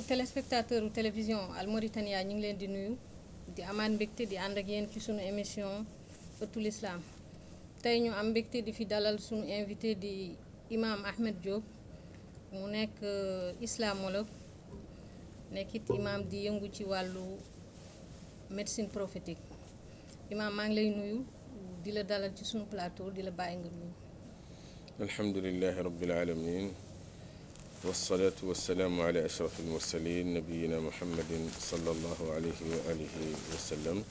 téléspectateur télévision Al Mauritania ñu ngi leen di nuyu di amaat mbégte di ànd ak yéen ci sunu émission ëttul islam tey ñu am mbégte di fi dalal sunu invité di imam Ahmed Diop mu nekk islamologue nekkit imam di yëngu ci wàllu médecine prophétique imam maa ngi lay nuyu di la dalal ci sunu plateau di la bàyyi nga nuyu. alhamdulilahi rabbil alamin wasalaatu wasalaamu ala ashraf almursalin nabiyina muhammadin sallallahu alayhi wa alihi wa sallam.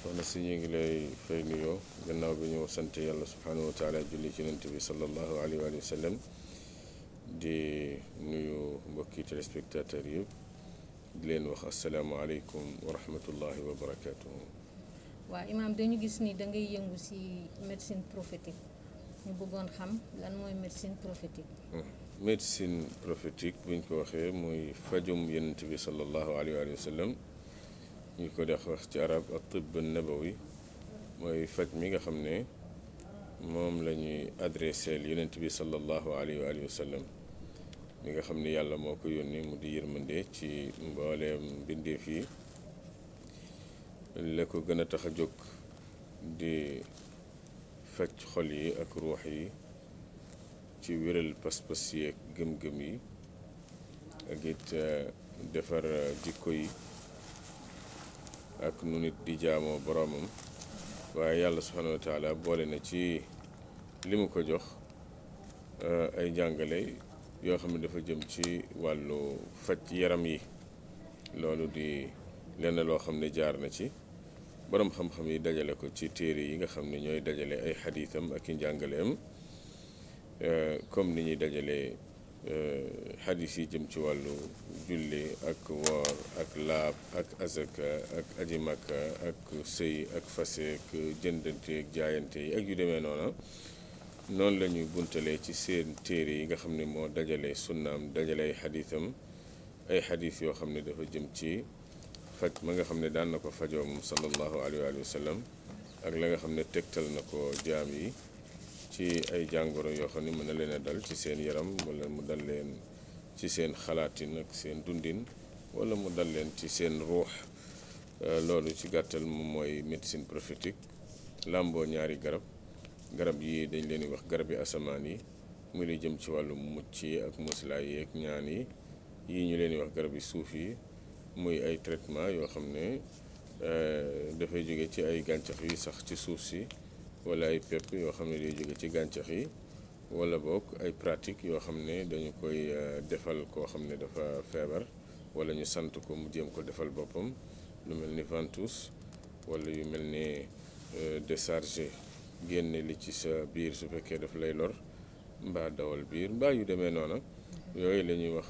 soxna si ñu ngi lay fay nuyoo gannaaw bi ñu sant yàlla subhanahu wa taala julli ci yonent bi sallallahu alayhi wa sallam di nuyu mbokki téléspectateurs yëpp di leen wax asalaamualeykum wa rahmatullahi wa barakatuhu. waaw imaam dañu gis ni da ngay yëngu ci médecine prophétique ñu bëggoon xam lan mooy médecine prophétique. médecine prophétique buñ ko waxee mooy fajum yonent bi sallallahu alayhi wa sallam ñu ko def wax ci arab ak tibb nabawi mooy faj mi nga xam ne moom la ñuy adressé yonent bi sallallahu alayhi wa sallam mi nga xam ne yàlla moo ko yónni mu di yërmande ci mbooleem mbindeef yi la ko gën a tax a jóg di faj xol yi ak ruux yi ci wéral pas-pas yi ak gëm-gëm yi ak it defar jikko yi ak nu nit di jaamoo boroomam waaye yàlla subhanahu wa taala boole na ci li mu ko jox ay jàngale yoo xam ne dafa jëm ci wàllu faj yaram yi loolu di lenn loo xam ne jaar na ci boroom xam-xam yi dajale ko ci téere yi nga xam ne ñooy dajale ay xadiitam ak i njàngaleem comme ni ñuy dajale xadis yi jëm ci wàllu julli ak woor ak laab ak azaka ak aji makka ak sëy ak fase ak jëndante ak jaayante yi ak yu demee noona noonu la ñuy buntalee ci seen téere yi nga xam ne moo dajale sunnaam dajale ay xadiisam ay xadis yoo xam ne dafa jëm ci faj ma nga xam ne daan na ko fajoo moom sallallahu alayhi wa sallam ak la nga xam ne tegtal na ko jaam yi ci ay jàngoro yoo xam ne mën na leen a dal ci seen yaram wala mu dal leen ci seen xalaatin ak seen dundin wala mu dal leen ci seen ruux loolu ci gàttal moom mooy médecine prophétique làmboo ñaari garab yi dañ leen di wax garab yi asamaan yi muy li jëm ci wàllu mucc yi ak muslaay yi ak ñaan yi ñu leen di wax garab yi suuf yi muy ay traitement yoo xam ne dafay jóge ci ay gàncax yi sax ci suuf si wala ay pepp yoo xam ne day jóge ci gàncax yi wala boog ay pratique yoo xam ne dañu koy defal koo xam ne dafa feebar wala ñu sant ko mu jéem ko defal boppam lu mel ni ventouse wala yu mel ni décharger génne li ci sa biir su fekkee daf lay lor mbaa dawal biir mbaa yu demee noona yooyu la ñuy wax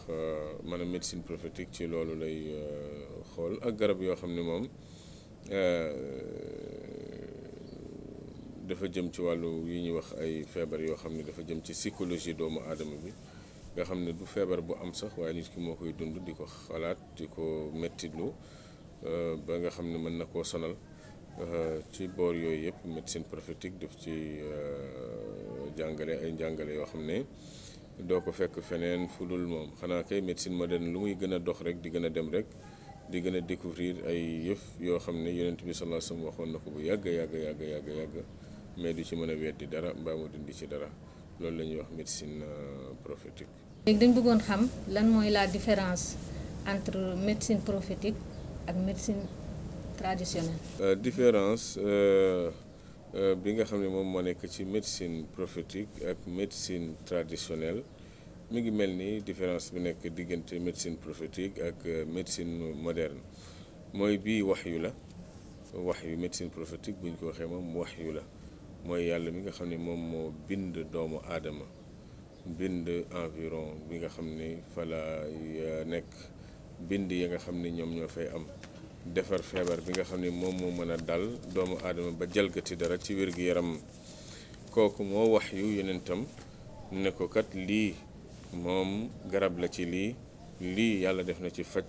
maanaam médecine prophétique ci loolu lay xool ak garab yoo xam ne moom dafa jëm ci wàllu yi ñuy wax ay feebar yoo xam ne dafa jëm ci psychologie doomu aadama bi nga xam ne du feebar bu am sax waaye nit ki moo koy dund di ko xalaat di ko mettitlu ba nga xam ne mën na koo sonal ci boor yooyu yëpp médecine prophétique daf ci jàngale ay njàngale yoo xam ne doo ko fekk feneen fu dul moom xanaa kay médecine moderne lu muy gën a dox rek di gën a dem rek di gën a découvrir ay yëf yoo xam ne yonent bi sallallahu alayhi wasallam waxoon na ko bu yàgg mais du ci mën a weddi dara mbaa mu dindi ci dara loolu la ñuy wax médecine prophétique. léegi dañ bëggoon xam lan mooy la différence entre médecine prophétique ak médecine traditionnelle. différence bi nga xam ne moom moo nekk ci médecine prophétique ak médecine traditionnelle mi ngi mel ni différence bi nekk diggante médecine prophétique ak médecine moderne mooy bii waxyu la waxyu médecine prophétique bu ñu ko waxee moom waxyu la mooy yàlla mi nga xam ne moom moo bind doomu aadama bind environ bi nga xam ne fa la nekk bind ya nga xam ne ñoom ñoo fay am defar feebar bi nga xam ne moom moo mën a dal doomu aadama ba jalgati dara ci wér-gu-yaram kooku moo wax yu yonentam ne ko kat lii moom garab la ci lii yàlla def na ci faj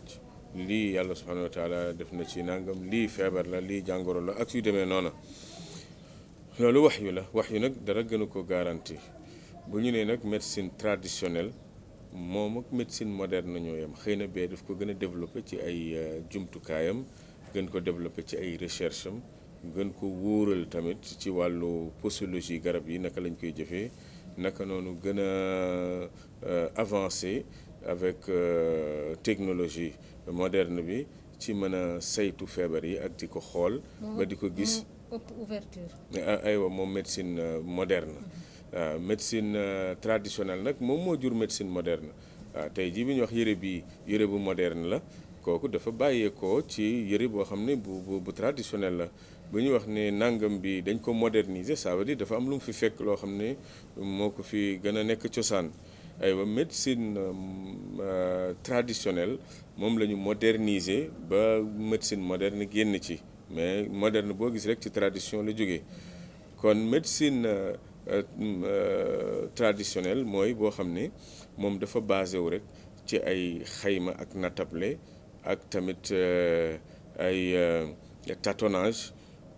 lii yàlla subhanahu wa taala def na ci nangam lii feebar la lii jàngoro la ak yu demee noona loolu wax yu la wax yu nag dara gënu ko garanti bu ñu nee nag médecine traditionnelle moom ak médecine moderne ñoo yem, xëy na bee daf ko gën a développé ci ay jumtukaayam, gën ko développé ci ay recherche am, gën ko wóoral tamit ci wàllu posologie garab yi naka lañ koy jëfee, naka noonu gën a avancé avec technologie moderne bi ci mën a saytu feebar yi ak di ko xool ba di ko gis. ëpp ouverture. aywa moom médecine moderne. waaw médecine traditionnelle nag moom moo jur médecine moderne. waaw tey jii bi ñu wax yëre bi yëre bu moderne la, kooku dafa bàyyeekoo ci yëre boo xam ne bu traditionnel la. bu ñu wax ne nangam bi dañ ko moderniser, ça veut dire dafa am lu mu fi fekk loo xam ne moo ko fi gën a nekk cosaan. aywa médecine traditionnelle moom la ñu moderniser ba médecine moderne génn ci, mais moderne boo gis rek ci tradition la jógee. kon médecine traditionnelle mooy boo xam ne moom dafa basé wu rek ci ay xayma ak natable ak tamit ay tâtonnage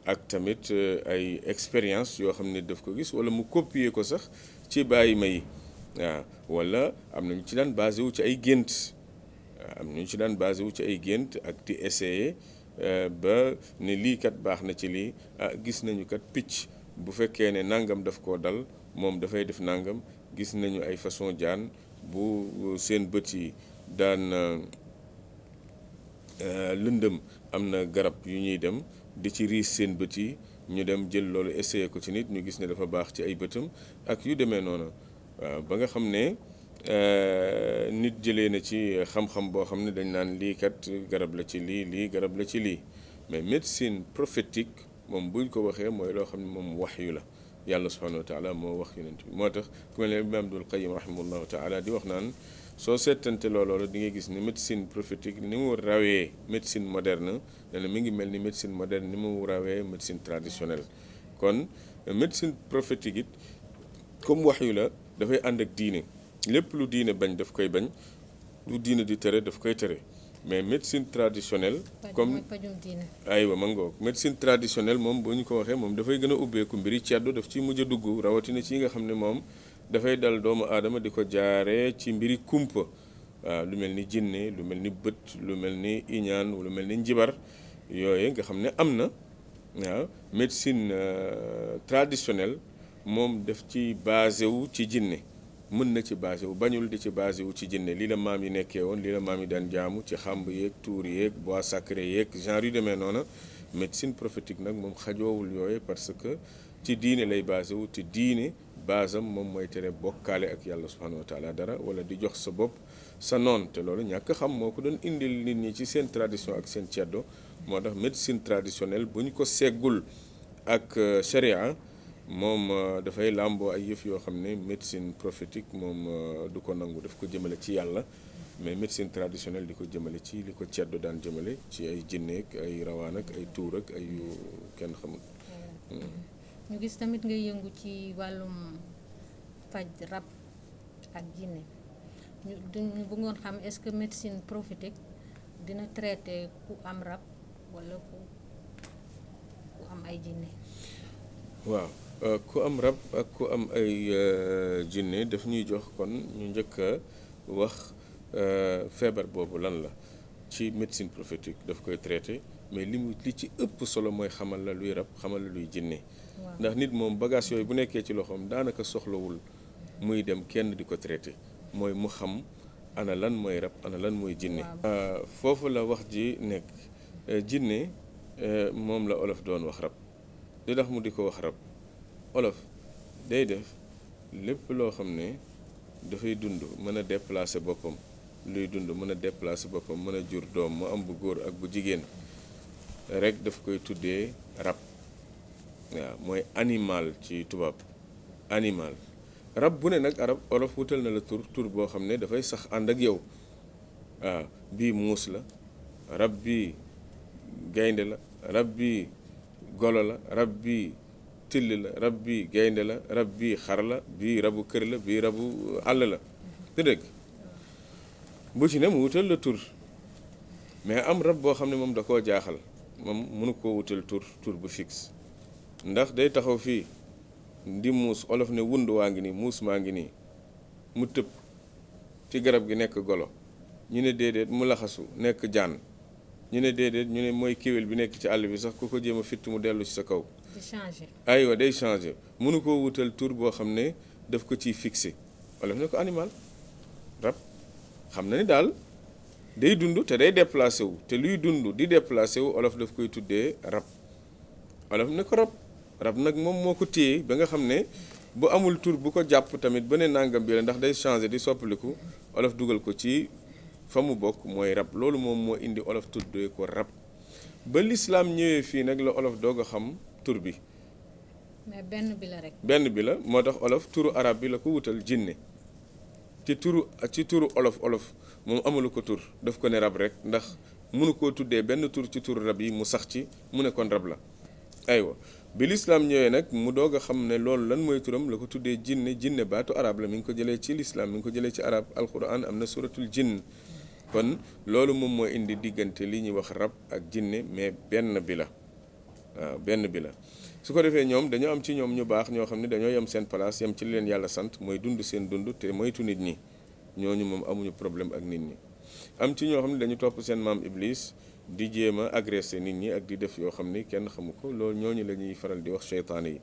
ak tamit ay expérience yoo xam ne daf ko gis wala mu copier ko sax ci bàyyi ma yi. waaw wala am nañu ci daan basé wu ci ay gént, am nañu ci daan basé wu ci ay gént ak di essayer ba ne lii kat baax na ci lii, gis nañu kat picc bu fekkee ne nangam daf koo dal moom dafay def nangam. gis nañu ay façon jaan bu seen bët yi daan lëndëm, am na garab yu ñuy dem di ci riis seen bët yi, ñu dem jël loolu essayer ko ci nit, ñu gis ne dafa baax ci ay bëtam ak yu demee noonu. waaw ba nga xam ne nit jëlee na ci xam-xam boo xam ne dañ naan lii kat garab la ci lii, lii garab la ci lii. mais médecine prophétique moom buñ ko waxee mooy loo xam ne moom waxyu la, yàlla subhanahu wa taala moo wax yonent bi. moo tax ku mel ne Imaam Ibnul Qayyim rahimahullahu taala di wax naan soo seetante loolu di nga gis ne médecine prophétique ni mu rawee médecine moderne, nee na mi ngi mel ni médecine moderne ni mu rawee médecine traditionnelle. kon médecine prophétique it comme waxyu la, dafay ànd ak diine. lépp lu diine bañ daf koy bañ, lu diine di tere daf koy tere. mais médecine traditionnelle comme aywa ma ngoog médecine traditionnelle moom bu ñu ko waxee moom dafay gën a ubbeeku mbiri ceddo daf ci mujj a dugg, rawatina ci nga xam ne moom dafay dal doomu aadama di ko jaaree ci mbiri kumpa. waaw lu mel ni jinne, lu mel ni bët, lu mel ni iñaan, lu mel ni njibar, yooyu nga xam ne am na. waaw médecine traditionnelle moom daf ci basé wu ci jinne, mën na ci basé wu, bañul di ci basé wu ci jinne. lii la maam yi nekkee woon, lii la maam yi daan jaamu ci xàmb yeeg tuur yeeg bois sacré yeeg genre yu demee noona. médecine prophétique nag moom xajoowul yooyu parce que ci diine lay basé wu, te diine basam moom mooy tere bokkaale ak yàlla subhanahu wa taala dara wala di jox sa bopp sa noon. te loolu ñàkk xam moo ko doon indil nit ñi ci seen tradition ak seen ceddo. moo tax médecine traditionnelle bu ñu ko seggul ak sharia moom dafay làmboo ay yëf yoo xam ne médecine prophétique moom du ko nangu, daf ko jëmale ci yàlla. mais médecine traditionnelle di ko jëmale ci li ko ceddo daan jëmale ci ay jinneek ay rawaan ak ay tuur ak ay yu kenn xamul. ñu gis tamit ngay yëngu ci wàllum faj rab ak jinne. ñu bëggoon xam est-ce que médecine prophétique dina traité ku am rab walla ku am ay jinne. waaw ku am rab ak ku am ay jinne daf ñuy jox kon ñu njëkk a wax feebar boobu lan la. ci médecine prophétique daf koy traité, mais li ci ëpp solo mooy xamal la luy rab, xamal la luy jinne. ndax nit moom bagage yooyu bu nekkee ci loxoom daanaka soxlawul muy dem kenn di ko traité, mooy mu xam ana lan mooy rab, ana lan mooy jinne. foofu la wax ji nekk. jinne moom la olof doon wax rab. li tax mu di ko wax rab, olof day def lépp loo xam ne dafay dund mën a déplacer boppam, luy dund mën a déplacer boppam, mën a jur doom mu am bu góor ak bu jigéen rek daf koy tuddee rab. waaw mooy animal ci tubaab, animal. rab bu ne nag arab olof wutal na la tur boo xam ne dafay sax ànd ak yow. waaw bii muus la, rab bii gaynde la, rab bii golo la, rab bii till la, rab bii gaynde la, rab bii xar la, bii rabu kër la, bii rabu àll la. te dëgg bu ci ne mu wutal la tur, mais am rab boo xam ne moom da koo jaaxal, moom mënu koo wutal tur bu fixe. ndax day taxaw fii di muus, olof ne wund waa ngi nii, muus maa ngi nii, mu tëb ci garab gi nekk golo, ñu ne déedéet mu laxasu nekk jaan, ñu ne déedéet ñu ne mooy kéwél bi nekk ci àll bi sax ku ko jéem a fitt mu dellu ci sa kaw. di changer. aywa day changer mënu koo wutal tur boo xam ne daf ko ciy fixé wala ne ko animal rab xam na ni daal day dund te day déplacé wu te luy dund di déplacé wu olof daf koy tuddee rab olof ne ko rab nag moom moo ko téye ba nga xam ne bu amul tur bu ko jàpp tamit ba ne nangam bi la ndax day changer di soppaliku olof dugal ko ci fa mu bokk mooy rab loolu moom moo indi olof tuddee ko rab ba lislaam ñëwee fii nag la olof doog a xam tur bi. mais benn bi la rek. benn bi la moo tax olof turu arab bi la ko wutal jinne ci turu olof moom amalu ko tur daf ko ne rab rek ndax mënu koo tuddee benn tur ci turu rab yi mu sax ci mu ne kon rab la. aywa bi lislaam ñëwee nag mu doog a xam ne loolu lan mooy turam la ko tuddee jinne baatu arab la mi ngi ko jëlee ci lislaam mi ngi ko jëlee ci arab alquran am na suratul jinn kon loolu moom moo indi diggante li ñuy wax rab ak jinne mais benn bi la waaw benn bi la su ko defee ñoom dañoo am ci ñoom ñu baax ñoo xam ne dañoo yem seen place yem ci li leen yàlla sant mooy dund seen dund te moytu nit ñi ñooñu moom amuñu problème ak nit ñi am ci ñoo xam ne dañu topp seen maam iblis di jéem a agressé nit ñi ak di def yoo xam ni kenn xamu ko loolu ñooñu la ñuy faral di wax seytaane yi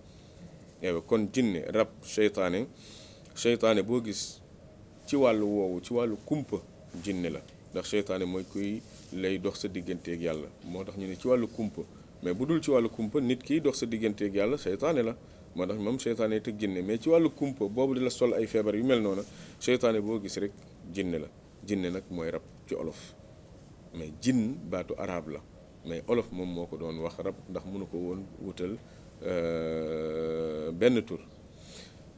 yow kon jinne rab seytaane boo gis ci wàllu woowu ci wàllu kumpa jinne la ndax seytaane mooy kuy lay dox sa digganteeg yàlla moo tax ñu ne ci wàllu kumpa mais bu dul ci wàllu kumpa nit kiy dox sa digganteeg yàlla seytaane la moo tax moom seytaane yi tëg jinne mais ci wàllu kumpa boobu di la sol ay feebar yu mel noonu seytaane boo gis rek jinne la jinne nag mooy rab ci olof mais jinn baatu arab la mais olof moom moo ko doon wax rab ndax mënu ko woon wutal benn tur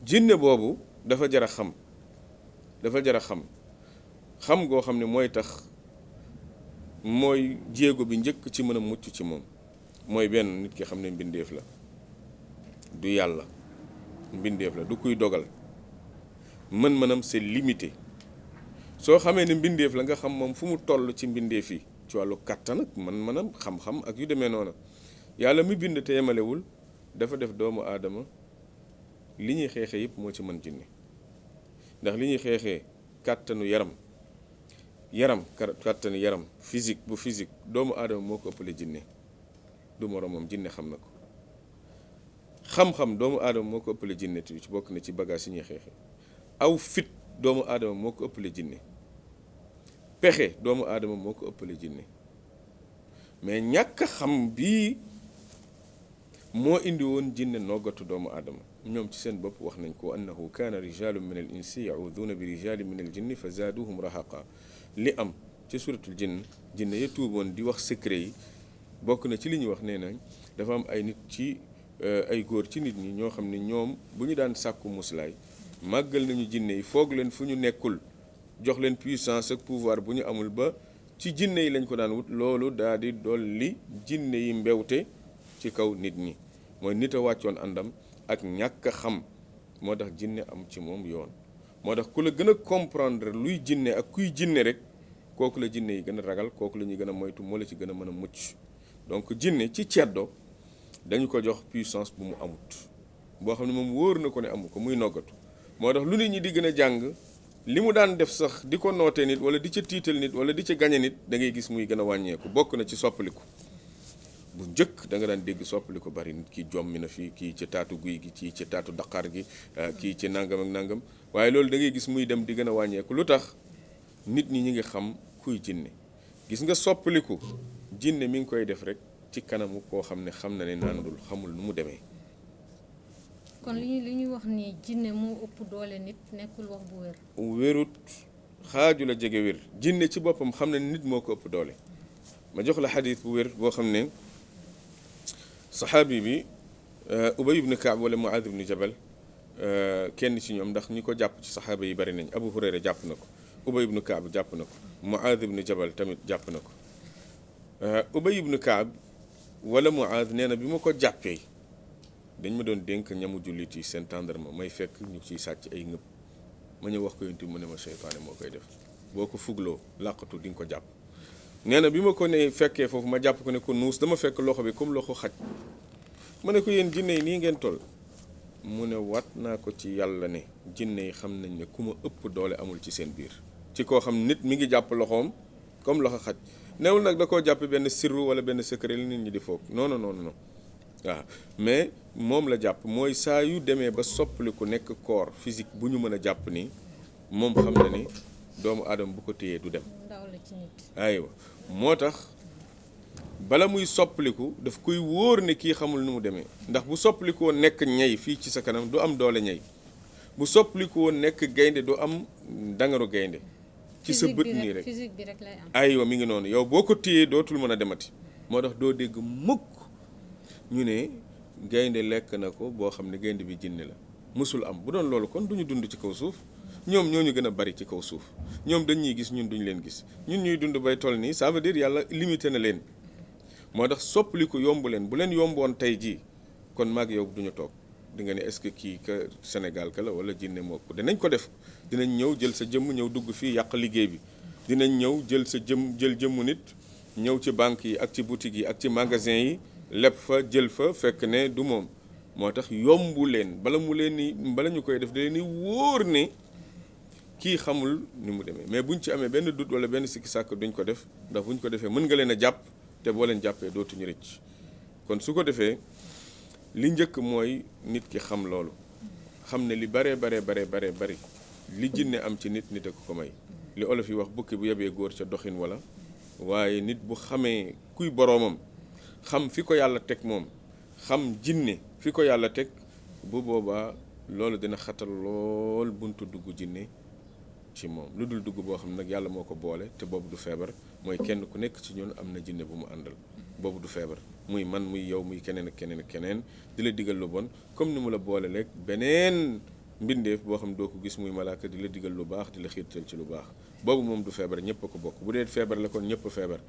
jinne boobu dafa jar a xam goo xam ne mooy tax mooy jéego bi njëkk ci mën a mucc ci moom mooy benn nit ki xam ne mbindeef la du yàlla mbindeef la du kuy dogal mën-mënam c'est limité soo xamee ne mbindeef la nga xam moom fu mu toll ci mbindeef yi ci wàllu kàttan ak mën-mënam xam-xam ak yu demee noonu yàlla mi bind te yemalewul dafa def doomu aadama li ñuy xeexee yëpp moo ci mën jinne ndax li ñuy xeexee kàttanu kàttanu yaram physique bu physique doomu aadama moo ko ëppale jinne du moromam jinne xam na ko xam-xam doomu aadama moo ko ëppale jinne ci bokk na ci bagage yi ñuy xeexee aw fit doomu aadama moo ko ëppale jinne pexe doomu aadama moo ko ëppale jinne mais ñàkk xam bii moo indi woon jinne noggatu doomu aadama ñoom ci seen bopp wax nañ ko annahu kaana rijalun min al insi yauduna bi rijalin min al jinni fa zaaduhum rahaqa li am ci suratul jinne ya tuuboon di wax secret yi bokk na ci li ñuy wax nee nañ dafa am ay nit ci ay góor ci nit ñi ñoo xam ne ñoom bu ñu daan sàkku muslaay màggal nañu jinne yi foog leen fu ñu nekkul jox leen puissance ak pouvoir bu ñu amul ba ci jinne yi lañ ko daan wut loolu daal di dolli jinne yi mbewte ci kaw nit ñi mooy nit a wàccoon àndam ak ñàkk a xam moo tax jinne am ci moom yoon moo tax ku la gën a comprendre luy jinne ak kuy jinne rek kooku la jinne yi gën a ragal kooku la ñuy gën a moytu moo la ci gën a mën a mucc donc jinne ci ceddo dañu ko jox puissance bu mu amut boo xam ne moom wóor na ko ne amu ko muy noggatu moo tax lu nit ñi di gën a jàng li mu daan def sax di ko nootee nit wala di ca tiital nit wala di ca gañe nit da ngay gis muy gën a wàññeeku bokk na ci soppaliku bu njëkk da nga daan dégg soppaliku bari nit ki jommi na fii kii ci taatu guy gi kii ci taatu daqaar gi kii ci nangam ak nangam waaye loolu da ngay gis muy dem di gën a wàññeeku lu tax nit ñi ngi xam kuy jinne gis nga soppaliku jinne mi ngi koy def rek ci kanamu koo xam ne xam na ne naandul xamul nu mu demee. kon li ñuy wax ni jinne moo ëpp doole nit nekkul wax bu wér. wérut xaaju la jege wér jinne ci boppam xam ne nit moo ko ëpp doole ma jox la xadis bu wér boo xam ne saxaabi bi Ubay ibn Kaab wala Muaad ibn Jabal kenn ci ñoom ndax ñi ko jàpp ci saxaaba yi bari nañ Abu Hurayra jàpp na ko Ubay ibn Kaab jàpp na ko Muaad ibn Jabal tamit jàpp na ko Ubay ibn Kaab wala Muaad nee na bi ma ko jàppee dañ ma doon dénk ñamu jullit yi seen tàndarma may fekk ñu ciy sàcc ay ngëb ma ñëw wax ko yonent bi mu ne ma seytaane moo koy def boo ko fugloo làqatu di nga ko jàpp nee na bi ma ko ne fekkee foofu ma jàpp ko ne ko nuus dama fekk loxo bi comme loxo xaj ma ne ko yéen jinne yi nii ngeen toll mu ne wat naa ko ci yàlla ne jinne yi xam nañ ne ku ma ëpp doole amul ci seen biir ci koo xam nit mi ngi jàpp loxoom comme loxo xaj newul nag da koo jàpp benn sirru wala benn secret la nit ñi di foog non non non non waaw mais moom la jàpp mooy saa yu demee ba soppaliku nekk corps physique bu ñu mën a jàpp ni moom xam na ni doomu aadama bu ko téyee du dem ndaw la ci nit. aywa moo tax bala muy soppaliku daf koy wóor ne kii xamul nu mu demee ndax bu soppaliku woon nekk ñey fii ci sa kanam du am doole ñey bu soppaliku woon nekk gaynde du am dangaru gaynde ci sa bët nii rek physique bi rek lay am. aywa mi ngi noonu yow boo ko téyee dootul mën a demati moo tax doo dégg mukk ñu ne gaynde lekk na ko boo xam ne gaynde bi jinne la mësul am bu doon loolu kon duñu dund ci kaw suuf ñoom ñoo ñu gën a bari ci kaw suuf ñoom dañ ñuy gis ñun duñ leen gis ñun ñuy dund bay toll nii ça veut dire yàlla limité na leen moo tax soppaliku yomb leen bu leen yomboon tey jii kon maag yow duñu toog di nga ne est-ce que kii ka Sénégal ka la wala jinne moo ko dinañ ko def dinañ ñëw jël sa jëmm ñëw dugg fii yàq liggéey bi dinañ ñëw jël sa jël jëmmu nit ñëw ci banque yi ak ci boutique yi ak ci magasin yi lépp fa jël fa fekk ne du moom moo tax yombu leen bala ñu koy def da leen ni wóor ne kii xamul ni mu demee mais buñ ci amee benn doute wala benn sikki sàkk duñ ko def ndax buñ ko defee mën nga leen a jàpp te boo leen jàppee dootuñu rëcc kon su ko defee li njëkk mooy nit ki xam loolu xam ne li bare bari li jinne am ci nit nit a ko may li olof yi wax bukki bu yebee góor ca doxin wala waaye nit bu xamee kuy boroomam xam fi ko yàlla teg moom xam jinne fi ko yàlla teg bu boobaa loolu dina xatal lool buntu dugg jinne ci moom lu dul dugg boo xam ne nag yàlla moo ko boole te boobu du feebar mooy kenn ku nekk ci ñun am na jinne bu mu àndal boobu du feebar muy man muy yow muy keneen ak keneen ak keneen di la digal lu bon comme ni mu la boole rek beneen mbindeef boo xam ne doo ko gis muy malaaka di la digal lu baax di la xiirtal ci lu baax boobu moom du feebar ñëpp a ko bokk bu dee feebar la kon ñëpp a feebar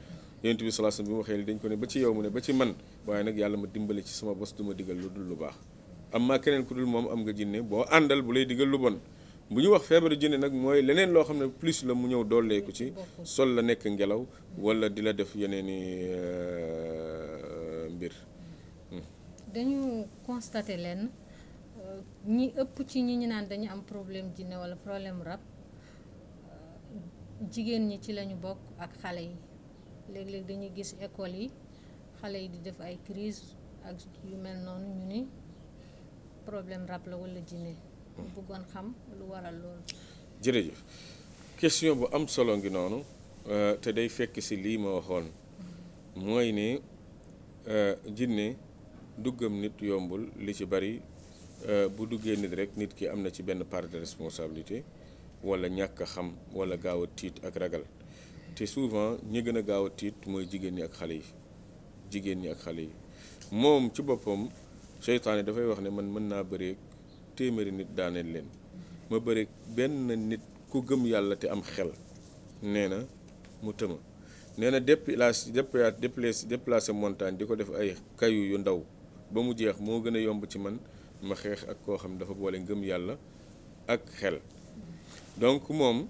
yonent bi sallallahu alayhi wasallam bi mu waxee li dañ ko ne ba ci yow mu ne ba ci man waaye nag yàlla ma dimbali ci sama bos du ma digal lu dul lu baax am maa keneen ku dul moom am nga jinne boo àndal bu lay digal lu bon bu ñu wax feebaru jinne nag mooy leneen loo xam ne plus la mu ñëw dooleeku ci sol la nekk ngelaw wala di la def yeneeni mbir dañu constaté leen ñi ëpp ci ñi ñu naan dañu am problème jinne wala problème rab jigéen ñi ci lañu bokk ak xale yi léeg-léeg dañuy gis école yi xale yi di def ay crise ak yu mel noonu ñu ni problème rab la wala jinne bëggoon xam lu waral loolu. jërëjëf question bu am solo ngi noonu te day fekk si lii ma waxoon mooy ne jinne duggam nit yombul li ci bari bu duggee nit rek nit ki am na ci benn part de responsabilité wala ñàkk a xam wala gaaw a tiit ak ragal te souvent ñi gën a gaaw a tiit mooy jigéen ñi ak xale yi moom ci boppam seytaane dafay wax ne man mën naa bëree téeméeri nit daaneel leen ma bëri benn nit ku gëm yàlla te am xel nee na mu tëma nee na déplacé montagne di ko def ay kayu yu ndaw ba mu jeex moo gën a yomb ci man ma xeex ak koo xam ne dafa boole ngëm yàlla ak xel donc moom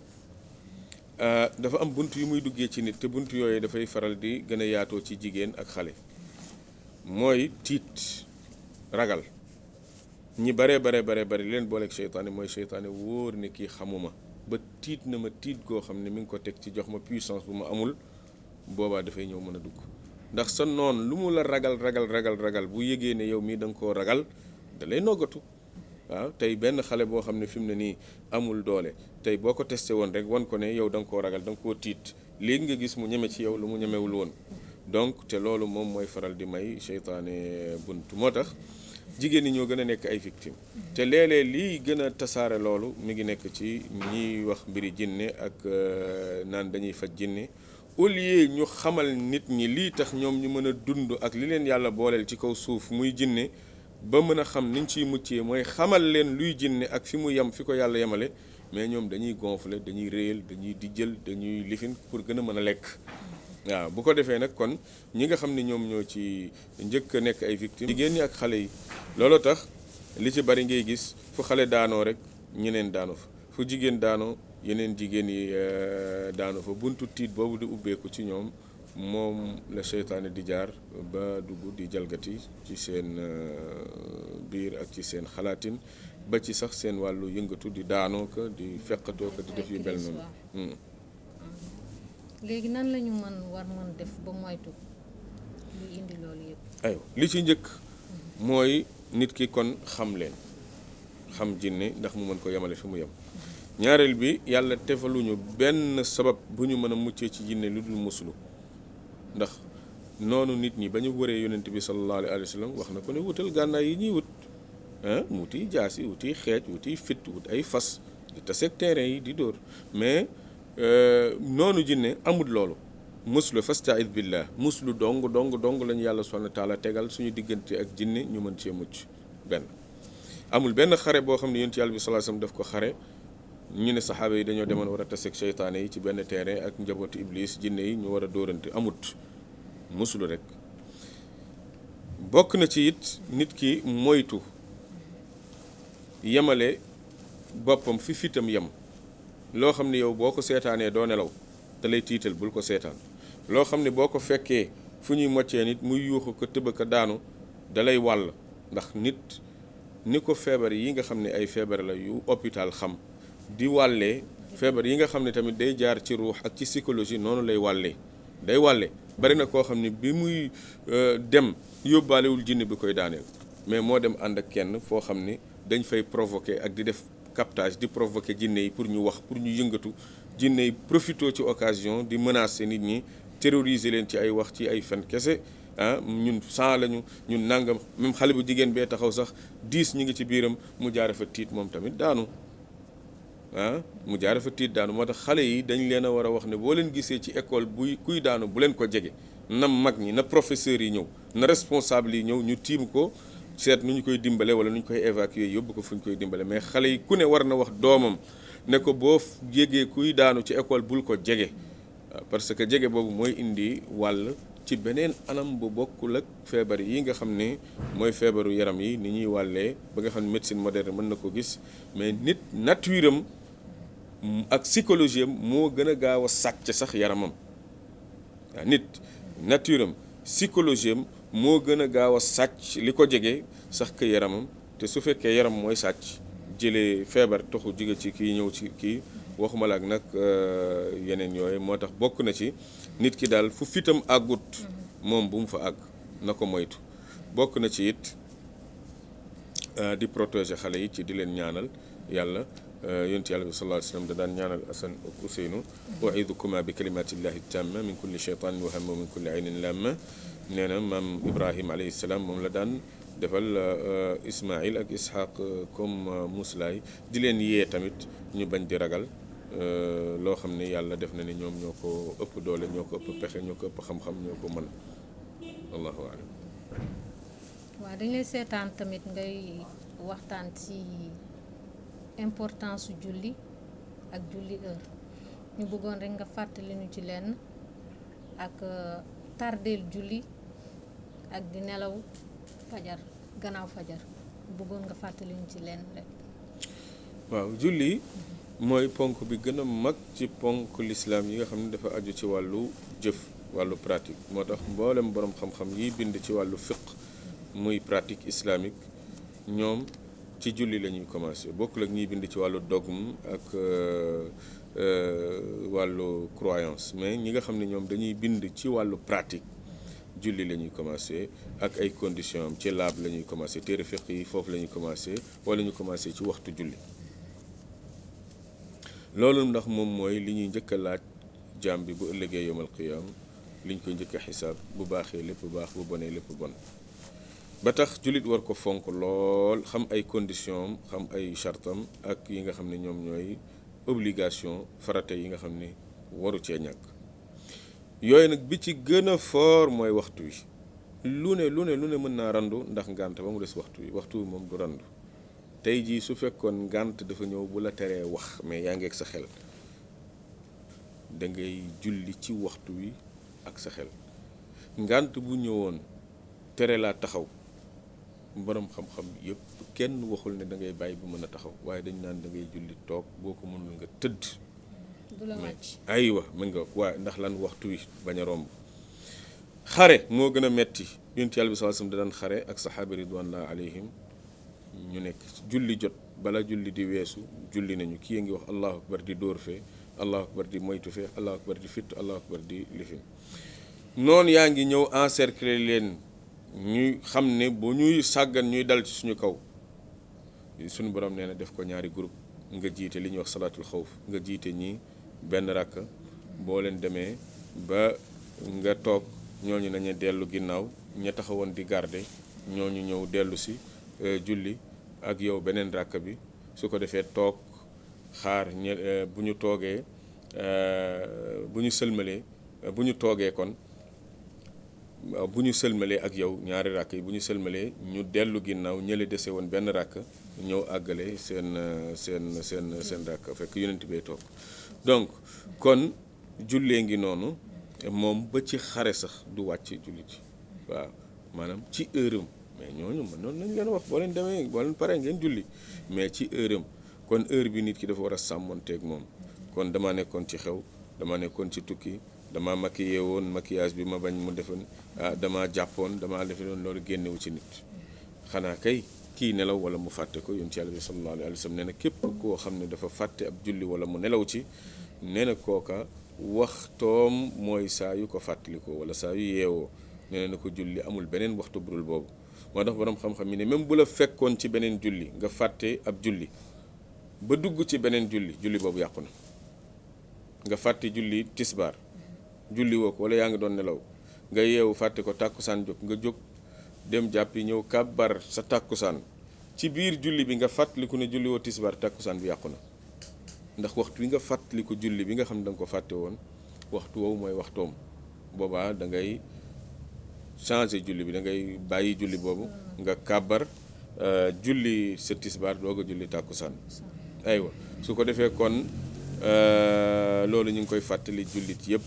dafa am bunt yu muy duggee ci nit te bunt yooyu dafay faral di gën a yaatoo ci jigéen ak xale mooy tiit ragal ñi bare leen booleeg seytaane mooy seytaane wóor ne kii xamuma ba tiit na ma tiit goo xam ne mi ngi ko teg ci jox ma puissance bu ma amul boobaa dafay ñëw mën a dugg ndax sa noon lu mu la ragal bu yëgee ne yow mii da nga koo ragal da lay noggatu waaw tey benn xale boo xam ne fi mu ne nii amul doole tey boo ko testé woon rek wan ko ne yow da nga koo ragal da nga koo tiit léegi nga gis mu ñeme ci yow lu mu ñemewul woon donc te loolu moom mooy faral di may seytaane bunt moo tax jigéen ñi ñoo gën a nekk ay victimes te léeg-léeg lii gën a tasaare loolu mi ngi nekk ci ñiy wax mbiri jinne ak naan dañuy faj jinne au lieu ñu xamal nit ñi lii tax ñoom ñu mën a dund ak li leen yàlla booleel ci kaw suuf muy jinne ba mën a xam niñ ciy muccee mooy xamal leen luy jinne ak fi mu yem fi ko yàlla yemale mais ñoom dañuy gonfler dañuy réyal dañuy dijjël dañuy lifin pour gën a mën a lekk waaw bu ko defee nag kon ñi nga xam ne ñoom ñoo ci njëkk a nekk ay victimes jigéen ñi ak xale yi loolu tax li ci bari ngay gis fu xale daanoo rek ñeneen daanu fa fu jigéen daanoo yeneen jigéen yi daanu fa buntu tiit boobu di ubbeeku ci ñoom moom la seytaane di jaar ba dugg di jalgati ci seen biir ak ci seen xalaatin ba ci sax seen wàllu yëngatu di daanoo ko di feqatoo ko di def yu mel noonu. léegi nan la ñu mën def ba moytu luy indi loolu yëpp. aywa li ci njëkk mooy nit ki kon xam leen xam jinne ndax mu mën ko yemale fi mu yem. ñaareel bi yàlla tefaluñu benn sabab bu ñu mën a muccee ci jinne lu dul musulu ndax noonu nit ñi ba ñu wëree yonent bi sallallahu alayhi wa sallam wax na ko ne wutal gànnaay yi ñuy wut wuti jaasi wuti xeej wuti fit wut ay fas di taseeg terrain yi di dóor mais noonu jinne amul loolu muslu fastaid billah muslu dong lañu yàlla subhanahu wa taala tegal suñu diggante ak jinne ñu mën cee mucc benn amul benn xare boo xam ne yonent yàlla bi sallallahu alayhi wa sallam daf ko xare ñu ne saxaaba yi dañoo demoon war a taseeg seytaane yi ci benn terrain ak njabootu iblis jinne yi ñu war a dóorante amut musulu rek. bokk na ci it nit ki moytu yemale boppam fi fitam yem loo xam ne yow boo ko seetaanee doo nelaw da lay tiital bul ko seetaan loo xam ne boo ko fekkee fu ñuy moccee nit muy yuuxu ko tëba ko daanu da lay wàll ndax nit ni ko feebar yi nga xam ne ay feebar la yu hôpital xam di wàllee feebar yi nga xam ne tamit day jaar ci ruux ak ci psychologie noonu lay wàllee day wàlle bari na koo xam ne bi muy dem yóbbaalewul jinne bi koy daaneel mais moo dem ànd ak kenn foo xam ne dañ fay provoquer ak di def captage di provoquer jinne yi pour ñu wax pour ñu yëngatu jinne yi profité ci occasion di menacer nit ñi terroriser leen ci ay wax ci ay fen kese ñun 100 lañu ñun nangam même xale bu jigéen bee taxaw sax 10 ñi ngi ci biiram mu jaare fa tiit moom tamit daanu mu jaare fa tiit daanu moo tax xale yi dañ leen a war a wax ne boo leen gisee ci école kuy daanu bu leen ko jege na mag ñi na professeurs yi ñëw na responsable yi ñëw ñu tiim ko seet nu ñu koy dimbale wala nu ñu koy évacuer yóbbu ko fu ñu koy dimbale mais xale yi ku ne war na wax doomam ne ko boo jegee kuy daanu ci école bul ko jege parce que jege boobu mooy indi wàll ci beneen anam bu bokkul ak feebar yi nga xam ne mooy feebaru yaram yi ni ñuy wàllee ba nga xam ne médecine moderne mën na ko gis mais nit nature am ak psychologie am moo gën a gaaw a sàcc sax yaramam waaw nit nature am psychologie am moo gën a gaaw a sàcc li ko jege sax que yaramam te su fekkee yaram mooy sàcc jëlee feebar taxu jóge ci kii ñëw ci kii waxuma la ak nag yeneen yooyu moo tax bokk na ci nit ki daal fu fitam àggut moom bu mu fa àgg na ko moytu bokk na ci it di protéger xale yi ci di leen ñaanal yàlla yonent yàlla bi sallallahu alayhi wa sallam da daan ñaanal Asan ak Useynu u'idukuma bi kalimatillahi tamma min kulli shaytanin wa hamma wa min kulli aynin lamma nee na maam Ibrahim alayhi salaam moom la daan defal Ismaïl ak Ishaq comme muslaay di leen yee tamit ñu bañ di ragal loo xam ne yàlla def na ne ñoom ñoo ko ëpp doole ñoo ko ëpp pexe ñoo ko ëpp xam-xam ñoo ko mën allahu alam. waaw dañ lay seetaan tamit ngay waxtaan ci importance su julli ak julli heure ñu bëggoon rek nga fàttali ñu ci lenn ak tardeel julli ak di nelaw fajar gannaaw fajar bëggoon nga fàttali ñu ci lenn rek. waaw julli mooy ponk bi gën a mag ci ponk lislaam yi nga xam ne dafa aju ci wàllu jëf wàllu pratique moo tax mboolem borom xam-xam yi bind ci wàllu fiqh muy pratique islamique ñoom ci julli la ñuy commencé bokkul ak ñiy bind ci wàllu dogme ak wàllu croyance mais ñi nga xam ne ñoom dañuy bind ci wàllu pratique julli la ñuy commencé ak ay conditions am ci laab la ñuy commencé téere fiqh yi foofu la ñuy commencé wala ñu commencé ci waxtu julli loolu ndax moom mooy li ñuy njëkk a laaj jaam bi bu ëllëgee yawmal qiyaam liñ koy njëkk a xisaab bu baaxee lépp baax bu bonee lépp bon ba tax jullit war ko fonk lool xam ay conditions xam ay chartam ak yi nga xam ne ñoom ñooy obligation farata yi nga xam ne waru cee ñàkk yooyu nag bi ci gën a fort mooy waxtu wi lu ne mën naa randu ndax ngànt ba mu des waxtu wi moom du randu tey jii su fekkoon ngànt dafa ñëw bu la teree wax mais yaa ngi ak sa xel da ngay julli ci waxtu wi ak sa xel ngànt bu ñëwoon tere laa taxaw borom xam-xam yëpp kenn waxul ne da ngay bàyyi bu mën a taxaw waaye dañ naan da ngay julli toog boo ko mënul nga tëdd. du la wàcc aywa mën nga waaye ndax lan waxtu wi bañ a romb xare moo gën a metti yonent Yàlla bi sallallahu alayhi wasallam da daan xare ak saxaaba ridwanullahi alayhim ñu nekk julli jot bala julli di weesu julli nañu kii a ngi wax allahu akbar di dóor fee allahu akbar di moytu fee allahu akbar di fitt allahu akbar di lifin noonu yaa ngi ñëw encercler leen ñuy xam ne bu ñuy sàggan ñuy dal ci suñu kaw suñu borom nee na def ko ñaari groupe nga jiite li ñuy wax salaatul xawf nga jiite ñi benn rakk boo leen demee ba nga toog ñooñu nañu dellu ginnaaw ña taxawoon di garder ñooñu ñëw dellu si julli ak yow beneen rakk bi su ko defee toog xaar bu ñu toogee bu ñu sëlmalee bu ñu toogee kon bu ñu sëlmalee ak yow ñaari rakk yi bu ñu sëlmalee ñu dellu ginnaaw ñële dese woon benn rakk ñëw àggale seen rakk fekk yonent bay toog donc kon jullee ngi noonu moom ba ci xare sax du wàcc jullit yi waaw maanaam ci heure am mais ñooñu mën noonu nañ leen wax boo leen demee boo leen paree ngeen julli mais ci heure am kon heure bi nit ki dafa war a sàmmonteeg moom kon damaa nekkoon ci xew damaa nekkoon ci tukki damaa maquillé woon maquillage bi ma bañ mu defoon damaa jàppoon damaa defe woon loolu génnewu ci nit xanaa kay kii nelaw wala mu fàtte ko yonent Yàlla bi sallallahu alayhi wa sallam nee na képp koo xam ne dafa fàtte ab julli wala mu nelaw ci nee na kooka waxtoom mooy saa yu ko fàttalikoo wala saa yu yeewoo nee na ko julli amul beneen waxtu budul boobu moo tax borom xam-xam yi ne même bu la fekkoon ci beneen julli nga fàtte ab julli ba dugg ci beneen julli boobu yàqu na nga fàtte julli tisbaar julli woo ko wala yaa ngi doon nelaw nga yeewu fàtte ko tàkkusaan jóg nga jóg dem jàppi ñëw kàbbar sa tàkkusaan ci biir julli bi nga fàttaliku ne julli woo tisbaar tàkkusaan bi yàqu na ndax waxtu wi nga fàttaliku julli bi nga xam ne da nga ko fàtte woon waxtu woowu mooy waxtoom boobaa da ngay changer julli bi da ngay bàyyi julli boobu nga kàbbar julli sa tisbaar doog a julli tàkkusaan aywa su ko defee kon loolu ñu ngi koy fàttali jullit yëpp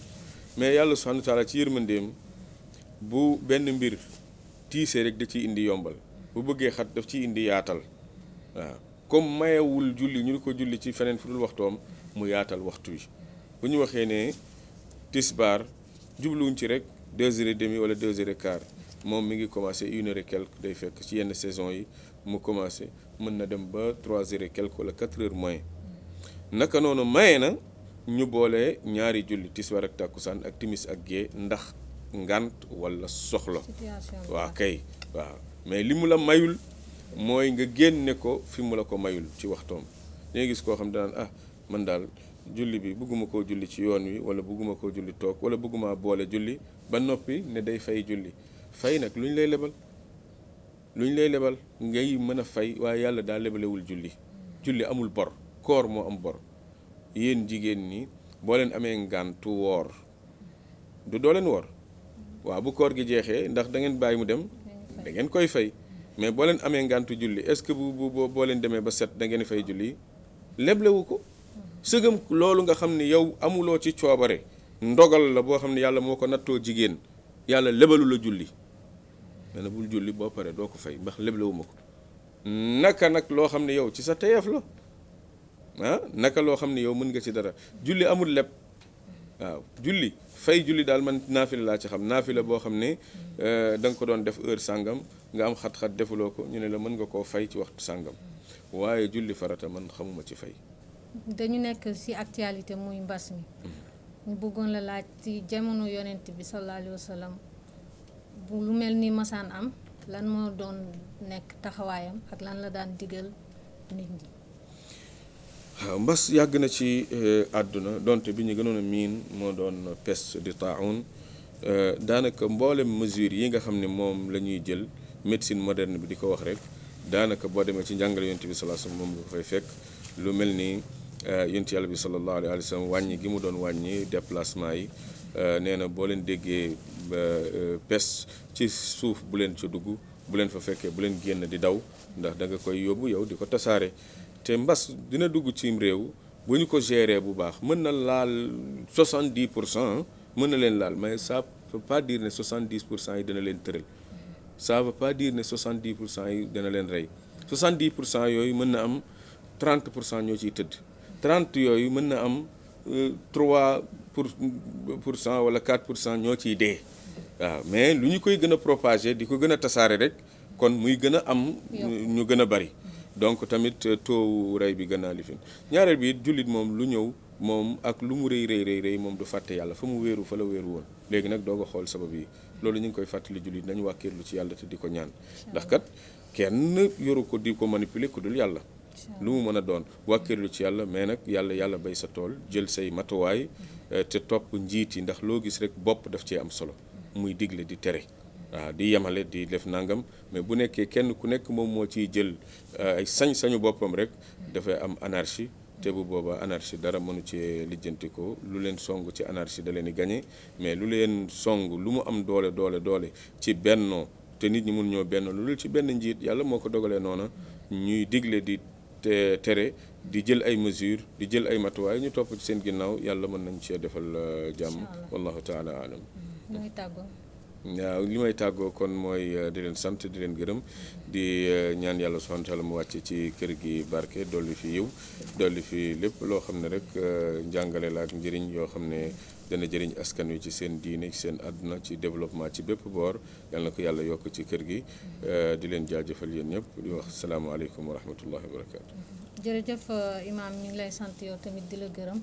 mais yàlla subhanahu wa taala ci yërmandeem bu benn mbir tiisee rek da ciy indi yombal bu bëggee xat daf ciy indi yaatal waaw comme mayewul julli ñu ko julli ci feneen fu dul waxtoom mu yaatal waxtu wi bu ñu waxee ne tisbaar jubluwuñ ci rek 2h30 wala 2h15 moom mi ngi commencé 1h et quelque day fekk ci yenn saison yi mu commencé mën na dem ba 3h et quelque wala 4h moins naka noonu maye na ñu boole ñaari julli tisbaar ak tàkkusaan ak timis ak gée ndax ngant wala soxla waaw kay waaw mais li mu la mayul mooy nga génne ko fi mu la ko mayul ci waxtoom dañuy gis koo xam danaan man daal julli bi bëgguma koo julli ci yoon wi wala bëgguma koo julli toog wala bëgguma boole julli ba noppi ne day fay julli fay nag lu ñu lay lebal ngay mën a fay waaye yàlla daa lebalewul julli amul bor koor moo am bor yéen jigéen ñi boo leen amee ngàntu woor du doo leen woor waaw bu koor gi jeexee ndax da ngeen bàyyi mu dem da ngeen koy fay mais boo leen amee ngàntu julli est-ce que boo leen demee ba set da ngeen fay julli leblewu ko sëgam loolu nga xam ne yow amuloo ci coobare ndogal la boo xam ne yàlla moo ko nattoo jigéen yàlla lebalu la julli nee na bul julli boo pare doo ko fay ndax leblewuma ko naka nag loo xam ne yow ci sa teyeef la naka loo xam ne yow mën nga ci dara julli amul leb waaw julli fay julli daal man naafila laa ci xam naafila boo xam ne da nga ko doon def heure sàngam nga am xat-xat defuloo ko ñu ne la mën nga koo fay ci waxtu sàngam waaye julli farata man xamuma ci fay. dañu nekk ci actualité muy mbas mi ñu bëggoon la laaj ci jamono yonent bi sallallahu alayhi wa sallam bu lu mel ni masaan am lan moo doon nekk taxawaayam ak lan la daan digal nit ñi. waaw mbas yàgg na ci àdduna donte bi ñu gënoon a miin moo doon peste di taa'un daanaka mboolem mesure yi nga xam ne moom la ñuy jël médecine moderne bi di ko wax rek daanaka boo demee ci njàngale yonent bi sallallahu alayhi wasallam moom nga ko fay fekk lu mel ni yonent yàlla bi sallallahu alayhi wasallam wàññi gi mu doon wàññi déplacement yi nee na boo leen déggee peste ci suuf bu leen ca dugg bu leen fa fekkee bu leen génn di daw ndax da nga koy yóbbu yow di ko tasaare te mbas dina dugg cim réew bu ñu ko gérer bu baax mën na laal 70% mën na leen laal mais ça veut pas dire ne 70% yi dina leen tëral ça veut pas dire ne 70% yi dina leen rey 70% yooyu mën na am 30% ñoo ciy tëdd 30 yooyu mën na am 3% wala 4% ñoo ciy dee waaw mais lu ñu koy gën a propager di ko gën a tasaare rek kon muy gën a am ñu gën a bari donc tamit taux rey bi gën naa lifin ñaareel bi it jullit moom lu ñëw moom ak lu mu rëy moom du fàtte yàlla fa mu wéeru fa la wéeru woon léegi nag doog a xool sabab yi loolu ñu ngi koy fàttali jullit nañu wàkkiirlu ci yàlla te di ko ñaan ndax kat kenn yoru ko di ko manipuler ku dul yàlla lu mu mën a doon wàkkiirlu ci yàlla mais nag yàlla bay sa tool jël say matuwaay te topp njiit yi ndax loo gis rek bopp daf cee am solo muy digle di tere waaw di yemale di def nangam mais bu nekkee kenn ku nekk moom moo ciy jël ay sañ-sañu boppam rek dafay am anarchie te bu boobaa anarchie dara mënu ci lijjanti ko lu leen song ci anarchie da leen di gagné mais lu leen song lu mu am doole ci bennoo te nit ñi mun ñoo benn lu dul ci benn njiit yàlla moo ko dogalee noona ñuy digle di tere di jël ay mesures di jël ay matuwaay ñu topp ci seen ginnaaw yàlla mën nañ cee defal jàmm wallahu taala alam waaw li may tàggoo kon mooy di leen sant di leen gërëm di ñaan yàlla subhanahu wa taala mu wàcce ci kër gi barke dolli fi yiw dolli fi lépp loo xam ne rek njàngale la ak njëriñ yoo xam ne dana jëriñ askan wi ci seen diine ci seen àdduna ci développement ci bépp boor yal na ko yàlla yokk ci kër gi di leen jaajëfal yéen ñëpp di wax salaamaaleykum wa rahmatullahi wa barakaatu. jërëjëf Imaam ñu ngi lay sant yow tamit di la gërëm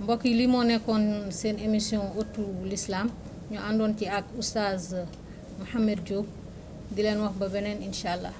mbokk yi li moo nekkoon seen émission Ëttu l'Islam ñu àndoon ci ak oustaz Mouhamed Diop di leen wax ba beneen incha allah.